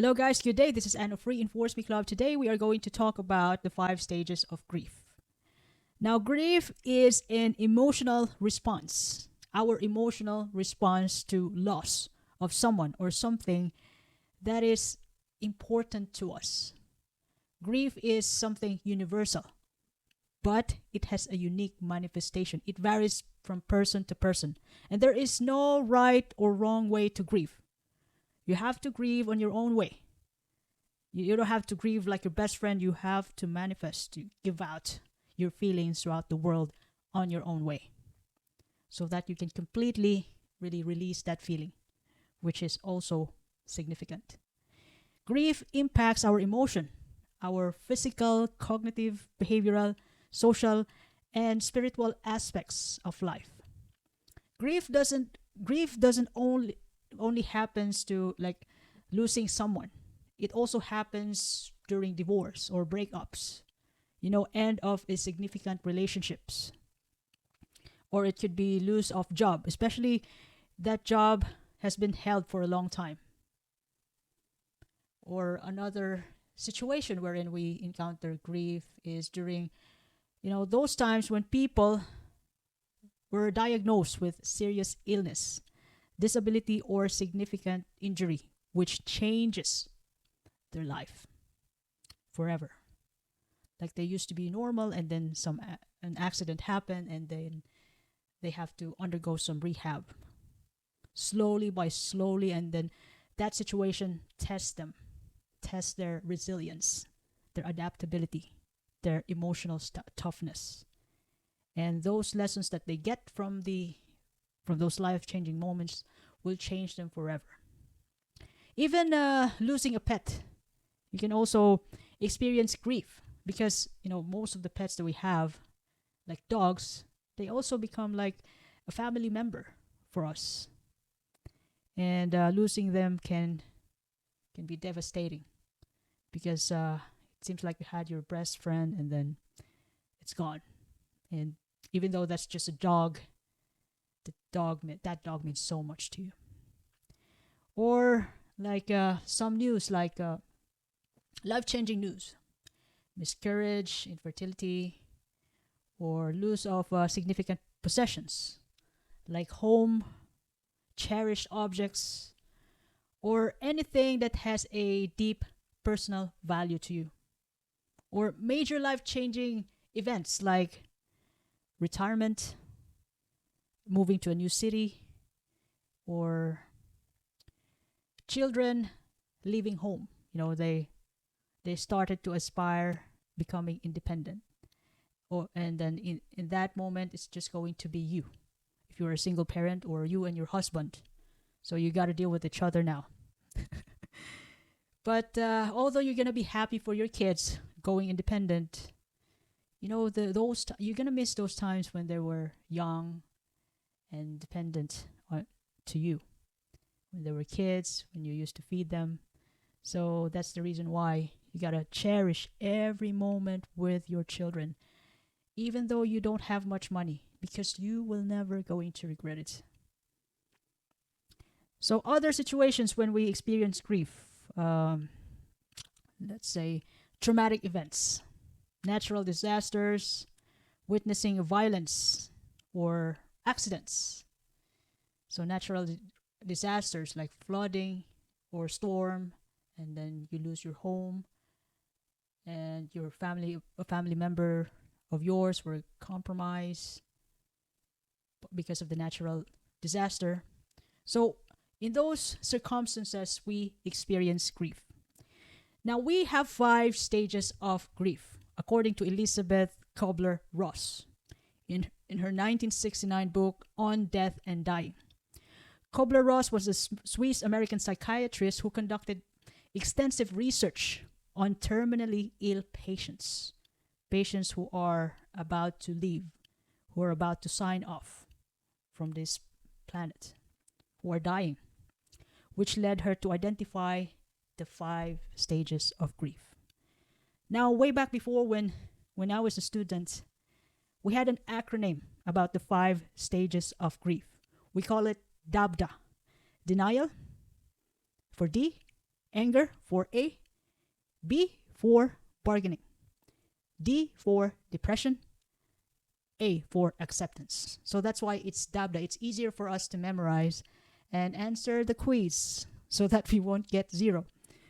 Hello, guys. Good day. This is Anne of Reinforce Me Club. Today, we are going to talk about the 5 stages of grief. Now, grief is an emotional response, our emotional response to loss of someone or something that is important to us. Grief is something universal, but it has a unique manifestation. It varies from person to person, and there is no right or wrong way to grieve. You have to grieve on your own way. You don't have to grieve like your best friend. You have to manifest, to give out your feelings throughout the world on your own way so that you can completely really release that feeling, which is also significant. Grief impacts our emotion, our physical, cognitive, behavioral, social, and spiritual aspects of life. Grief doesn't only happens to like losing someone. It also happens during divorce or breakups, end of a significant relationships. Or it could be lose of job, especially that job has been held for a long time. Or another situation wherein we encounter grief is during, those times when people were diagnosed with serious illness, disability, or significant injury, which changes their life forever. Like they used to be normal, and then an accident happened, and then they have to undergo some rehab, slowly by slowly, and then that situation tests them, tests their resilience, their adaptability, their emotional toughness, and those lessons that they get from those life-changing moments will change them forever. Even losing a pet, you can also experience grief because most of the pets that we have, like dogs, they also become like a family member for us, and losing them can be devastating because it seems like you had your best friend and then it's gone. And even though that's just a dog, that dog means so much to you. Or like some news, like life-changing news, miscarriage, infertility, or lose of significant possessions like home, cherished objects, or anything that has a deep personal value to you. Or major life-changing events like retirement, moving to a new city, or children leaving home. They started to aspire becoming independent. And then in that moment, it's just going to be you. If you're a single parent, or you and your husband. So you got to deal with each other now. But although you're going to be happy for your kids going independent, you're going to miss those times when they were young and dependent to you. When they were kids, when you used to feed them. So that's the reason why you got to cherish every moment with your children, even though you don't have much money, because you will never going to regret it. So other situations when we experience grief, let's say traumatic events, natural disasters, witnessing violence, or accidents. So natural disasters like flooding or storm, and then you lose your home, and a family member of yours were compromised because of the natural disaster. So in those circumstances, we experience grief. Now, we have 5 stages of grief, according to Elisabeth Kübler-Ross in her 1969 book, On Death and Dying. Kübler-Ross was a Swiss-American psychiatrist who conducted extensive research on terminally ill patients who are about to leave, who are about to sign off from this planet, who are dying, which led her to identify the 5 stages of grief. Now, way back before, when I was a student, we had an acronym about the 5 stages of grief. We call it DABDA. Denial for D, Anger for A. B for bargaining. D for depression. A for acceptance. So that's why it's dabda. It's easier for us to memorize and answer the quiz so that we won't get zero.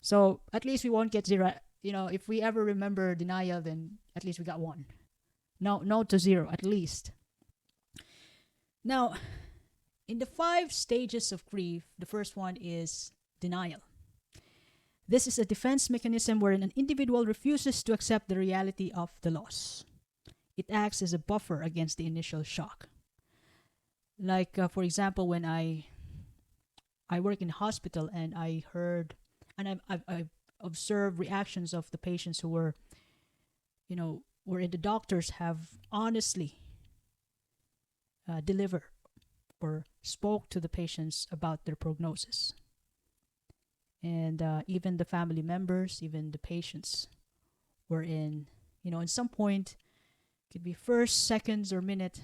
So at least we won't get zero. If we ever remember denial, then at least we got one. No to zero, at least. Now, in the 5 stages of grief, the first one is denial. This is a defense mechanism wherein an individual refuses to accept the reality of the loss. It acts as a buffer against the initial shock. Like, for example, when I work in a hospital and I heard, and I've observed reactions of the patients who were, wherein the doctors have honestly delivered or spoke to the patients about their prognosis. And even the family members, even the patients were in some point, could be first, seconds, or minute,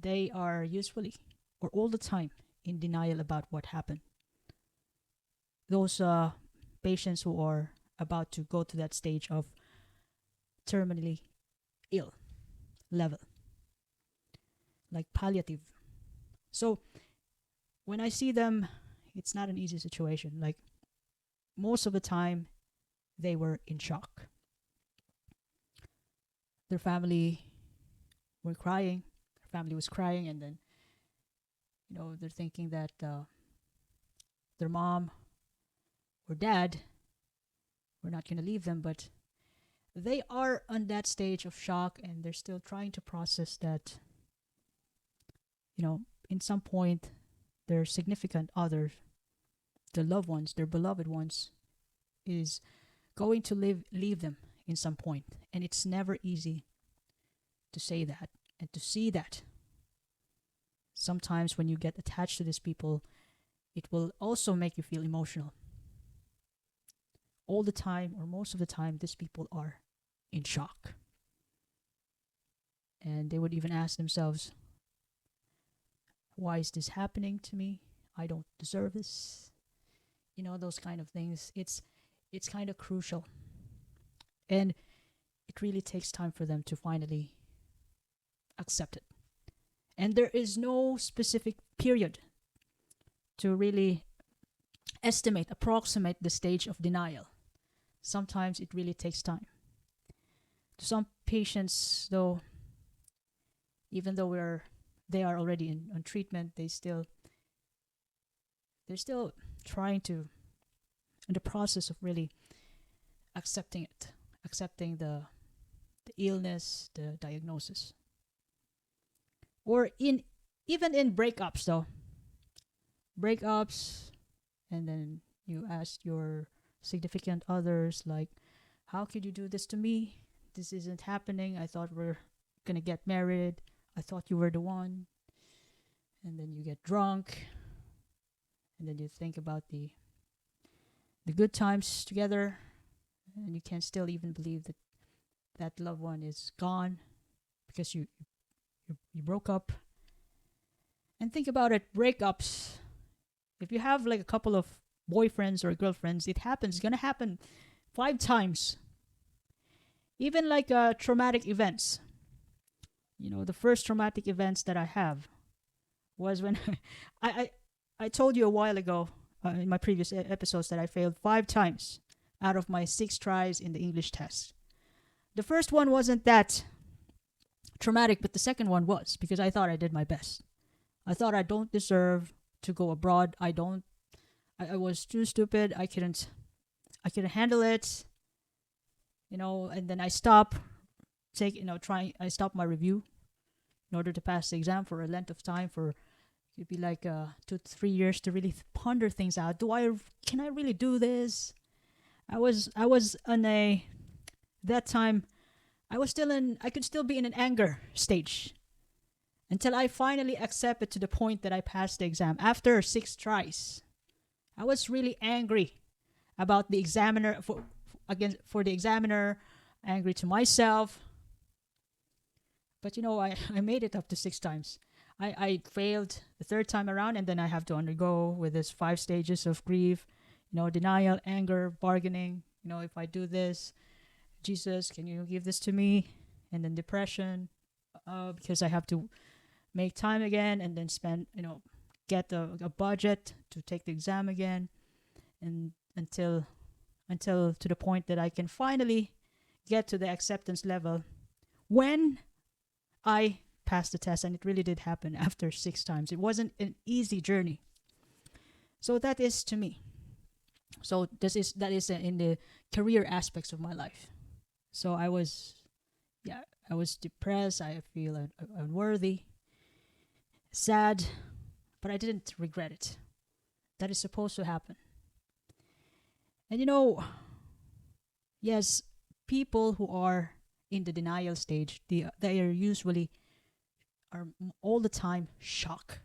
they are usually or all the time in denial about what happened. Those patients who are about to go to that stage of terminally ill level, like palliative. So when I see them, it's not an easy situation. Like, most of the time, they were in shock. Their family were crying. Their family was crying, and then, they're thinking that their mom or dad were not going to leave them, but they are on that stage of shock, and they're still trying to process that, in some point, their significant others, their loved ones, their beloved ones, is going to leave them in some point. And it's never easy to say that and to see that. Sometimes when you get attached to these people, it will also make you feel emotional. All the time, or most of the time, these people are in shock. And they would even ask themselves, why is this happening to me? I don't deserve this. Those kind of things. It's kind of crucial. And it really takes time for them to finally accept it. And there is no specific period to really approximate the stage of denial. Sometimes it really takes time. To some patients, though, even though they are already on treatment, they're still trying to, in the process of really accepting it, accepting the illness, the diagnosis. Or even in breakups, though. Breakups, and then you ask your significant others, like, how could you do this to me? This isn't happening. I thought we're going to get married. I thought you were the one. And then you get drunk. And then you think about the good times together. And you can still even believe that loved one is gone because you broke up. And think about it, breakups. If you have like a couple of boyfriends or girlfriends, it happens. It's going to happen 5 times. Even like traumatic events. The first traumatic events that I have was when I told you a while ago in my previous episodes that I failed 5 times out of my 6 tries in the English test. The first one wasn't that traumatic, but the second one was, because I thought I did my best. I thought I don't deserve to go abroad. I was too stupid. I couldn't handle it. And then I stopped my review in order to pass the exam for a length of time for it'd be like 2 to 3 years to really ponder things out. Can I really do this? I was on that time I could still be in an anger stage until I finally accepted to the point that I passed the exam after 6 tries. I was really angry about the examiner for the examiner, angry to myself. But I made it up to 6 times. I failed the 3rd time around, and then I have to undergo with this 5 stages of grief. Denial, anger, bargaining. If I do this, Jesus, can you give this to me? And then depression, because I have to make time again and then spend, get a budget to take the exam again, and until to the point that I can finally get to the acceptance level when I passed the test. And it really did happen after 6 times. It wasn't an easy journey. So that is to me. So that is in the career aspects of my life. So I was depressed. I feel unworthy, sad, but I didn't regret it. That is supposed to happen. And yes, people who are in the denial stage, they are usually all the time shocked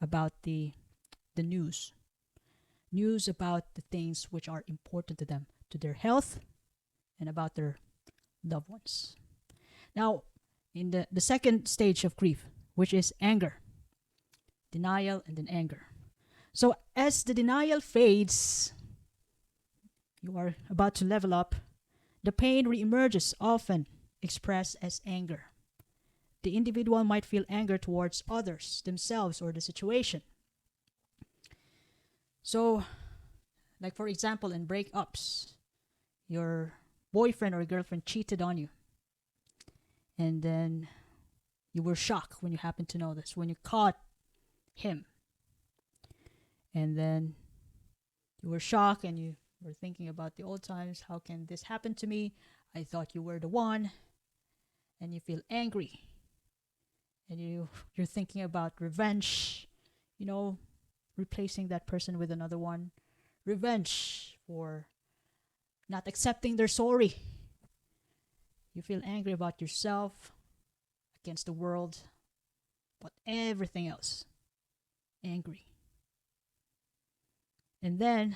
about the news about the things which are important to them, to their health, and about their loved ones. Now, in the second stage of grief, which is anger, denial, and then anger. So as the denial fades, you are about to level up, the pain reemerges, often expressed as anger. The individual might feel anger towards others, themselves, or the situation. So, like for example, in breakups, your boyfriend or girlfriend cheated on you. And then you were shocked when you happened to know this, when you caught him. And then you were shocked and you were thinking about the old times. How can this happen to me? I thought you were the one. And you feel angry. And you're thinking about revenge, replacing that person with another one. Revenge for not accepting their sorry. You feel angry about yourself, against the world, but everything else. Angry. And then,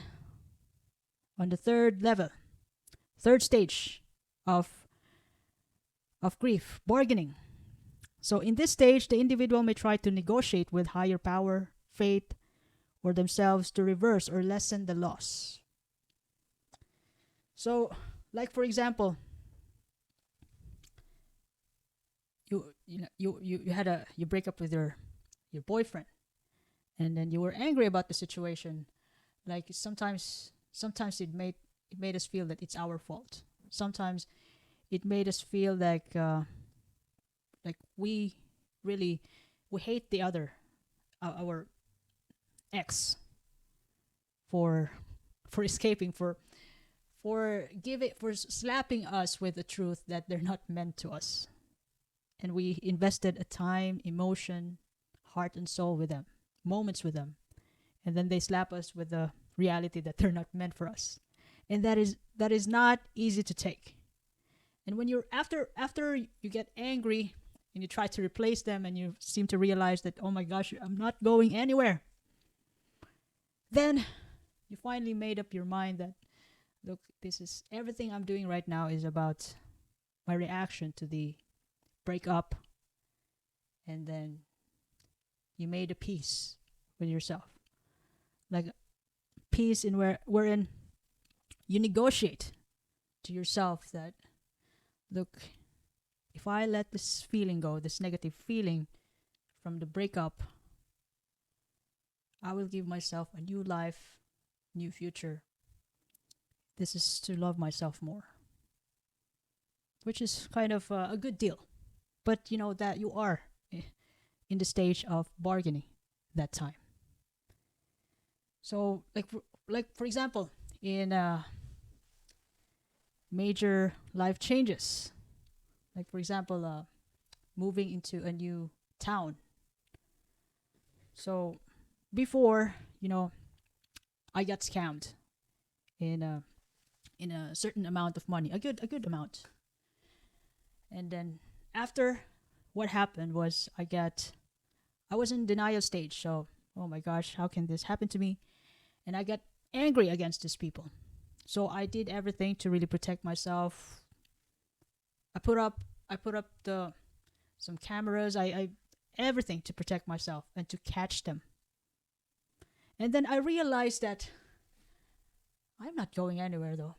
on the third stage of grief, bargaining. So in this stage, the individual may try to negotiate with higher power, fate, or themselves to reverse or lessen the loss. So, like for example, you break up with your boyfriend, and then you were angry about the situation. Like sometimes it made us feel that it's our fault. Sometimes it made us feel like we hate the other, our ex, for escaping, for slapping us with the truth that they're not meant to us. And we invested a time, emotion, heart and soul with them, moments with them. And then they slap us with the reality that they're not meant for us. And that is not easy to take. And when you're after you get angry and you try to replace them and you seem to realize that, oh my gosh, I'm not going anywhere. Then you finally made up your mind that, look, this is everything I'm doing right now is about my reaction to the breakup. And then you made a peace with yourself. Like peace wherein you negotiate to yourself that, look, if I let this feeling go, this negative feeling from the breakup, I will give myself a new life, new future. This is to love myself more, which is kind of a good deal. But that you are in the stage of bargaining that time. So, like for example, in major life changes, like for example, moving into a new town. So, before, I got scammed in a certain amount of money, a good amount. And then after, what happened was I was in denial stage. So, oh my gosh, how can this happen to me? And I got angry against these people. So I did everything to really protect myself. I put up some cameras. I everything to protect myself and to catch them. And then I realized that I'm not going anywhere though.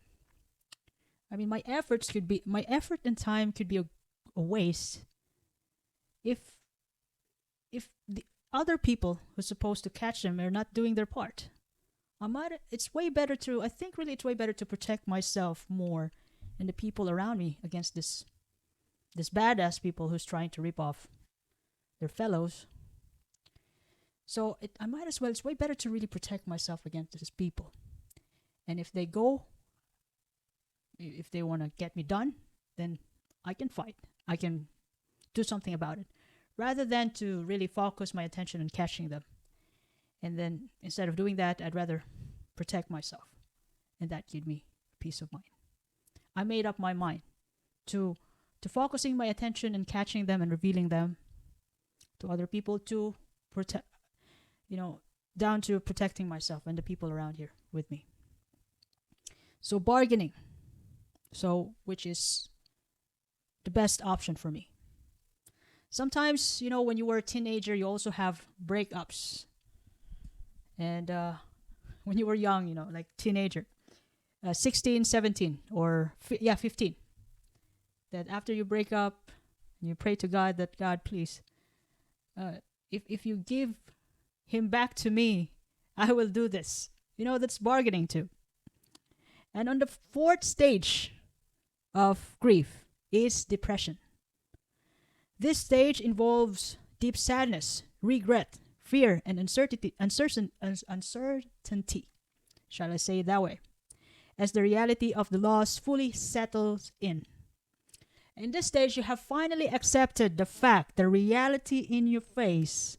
I mean, my effort and time could be a waste if the other people who's supposed to catch them are not doing their part. It's way better to, I think really it's way better to protect myself more and the people around me against this badass people who's trying to rip off their fellows. So I might as well, it's way better to really protect myself against these people. And if they want to get me done, then I can fight. I can do something about it. Rather than to really focus my attention on catching them. And then instead of doing that, I'd rather protect myself. And that gave me peace of mind. I made up my mind to focusing my attention and catching them and revealing them to other people, to protect, down to protecting myself and the people around here with me. So bargaining, which is the best option for me. Sometimes, when you were a teenager, you also have breakups. And when you were young, like teenager, 16, 17, or 15, that after you break up, you pray to God that, God, please, if you give him back to me, I will do this. That's bargaining too. And on the fourth stage of grief is depression. This stage involves deep sadness, regret, fear, and uncertainty. Shall I say it that way? As the reality of the loss fully settles in. In this stage, you have finally accepted the fact, the reality in your face,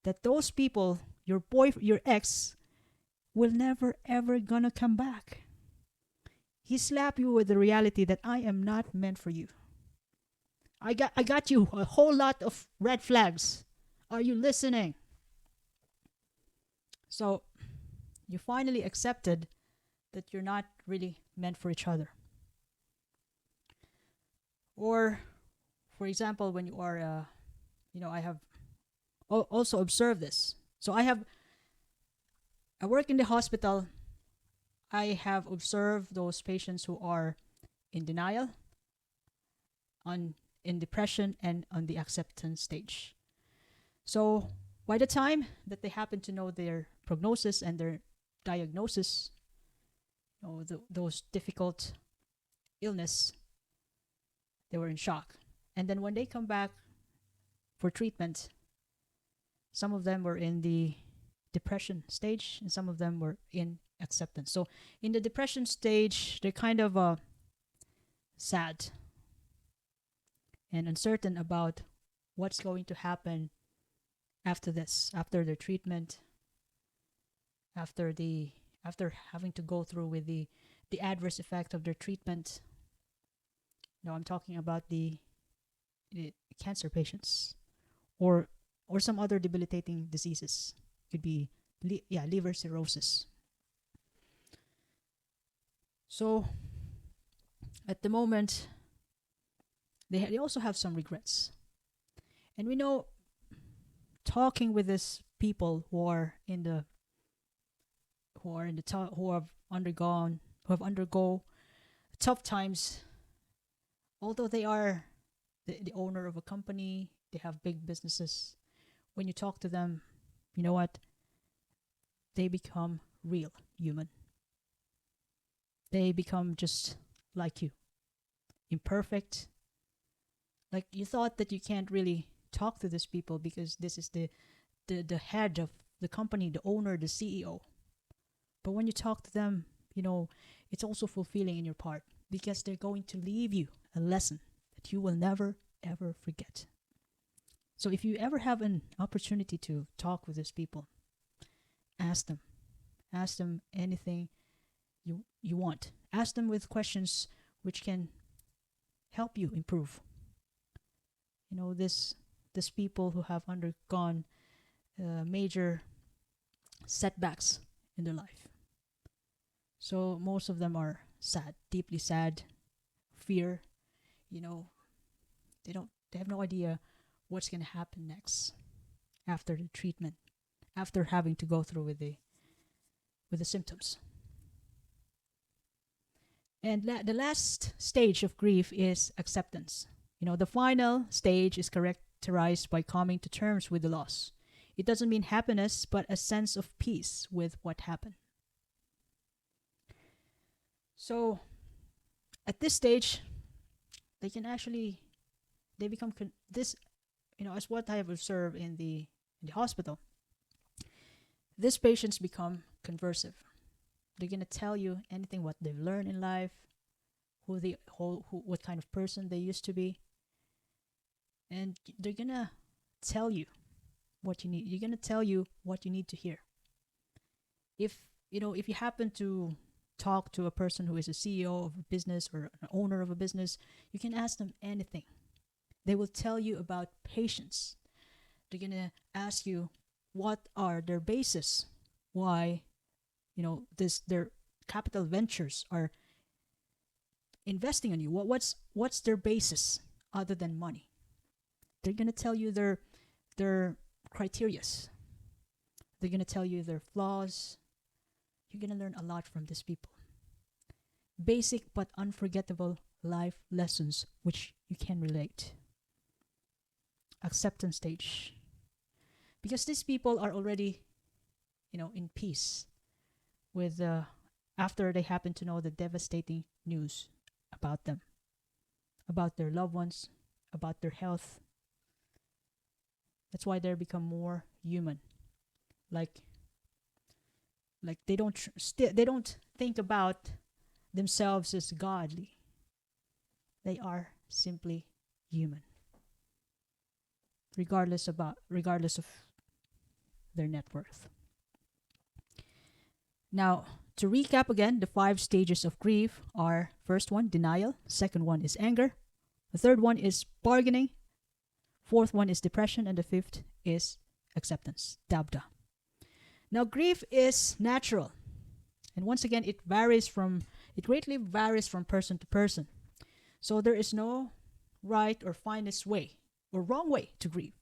that those people, your ex, will never ever gonna come back. He slapped you with the reality that I am not meant for you. I got you a whole lot of red flags. Are you listening? So you finally accepted that you're not really meant for each other. Or, for example, when you are, I have also observed this. So I work in the hospital. I have observed those patients who are in denial, in depression, and on the acceptance stage. So by the time that they happen to know their prognosis and their diagnosis, those difficult illness, they were in shock. And then when they come back for treatment, some of them were in the depression stage and some of them were in acceptance. So in the depression stage, they're kind of sad and uncertain about what's going to happen after this, after their treatment, after having to go through with the adverse effect of their treatment. Now I'm talking about the cancer patients or some other debilitating diseases. Could be liver cirrhosis. So at the moment, they also have some regrets. And we know, talking with these people who have undergo tough times, although they are the owner of a company, they have big businesses. When you talk to them, you know what? They become real human. They become just like you, imperfect. Like you thought that you can't really talk to these people because this is the head of the company, the owner, the CEO. But when you talk to them, it's also fulfilling in your part because they're going to leave you a lesson that you will never ever forget. So if you ever have an opportunity to talk with these people, ask them anything you want. Ask them with questions which can help you improve. This people who have undergone major setbacks in their life. So most of them are sad, deeply sad, fear. They have no idea what's going to happen next after the treatment, after having to go through with the symptoms. And the last stage of grief is acceptance. The final stage is characterized by coming to terms with the loss. It doesn't mean happiness, but a sense of peace with what happened. So, at this stage, they can actually they become this. As what I have observed in the hospital, these patients become conversive. They're gonna tell you anything what they've learned in life, what kind of person they used to be, and they're gonna tell you what you need. You're gonna tell you what you need to hear. If you happen to talk to a person who is a CEO of a business or an owner of a business, you can ask them anything. They will tell you about patience. They're gonna ask you what are their bases, why their capital ventures are investing on you. What's their basis other than money? They're gonna tell you their criterias. They're gonna tell you their flaws. You're gonna learn a lot from these people. Basic but unforgettable life lessons which you can relate. Acceptance stage. Because these people are already, in peace with after they happen to know the devastating news about them, about their loved ones, about their health. That's why they become more human. Like they don't think about themselves as godly. They are simply human, regardless of their net worth. Now, to recap again, the 5 stages of grief are: first one, denial; second one is anger; the third one is bargaining; fourth one is depression; and the fifth is acceptance, dabda. Now, grief is natural, and once again, it greatly varies from person to person. So there is no right or finest way or wrong way to grieve.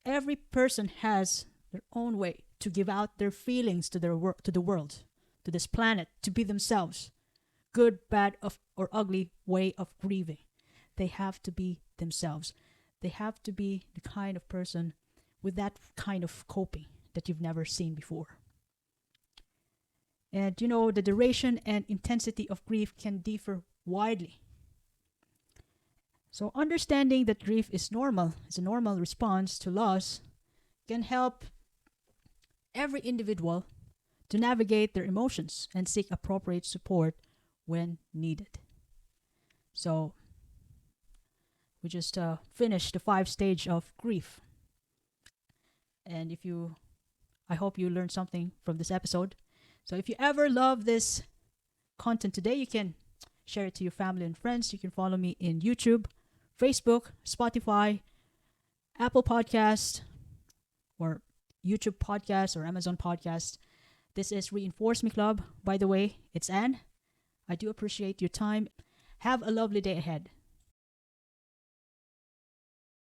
Every person has their own way to give out their feelings to the world, to this planet, to be themselves. Good, bad, or ugly way of grieving. They have to be themselves. They have to be the kind of person with that kind of coping that you've never seen before. And the duration and intensity of grief can differ widely. So understanding that grief is normal, is a normal response to loss, can help every individual to navigate their emotions and seek appropriate support when needed. So we just finished the 5 stage of grief. And I hope you learned something from this episode. So if you ever love this content today, you can share it to your family and friends. You can follow me in YouTube, Facebook, Spotify, Apple Podcast, or YouTube Podcast, or Amazon Podcast. This is Reinforce Me Club. By the way, it's Anne. I do appreciate your time. Have a lovely day ahead.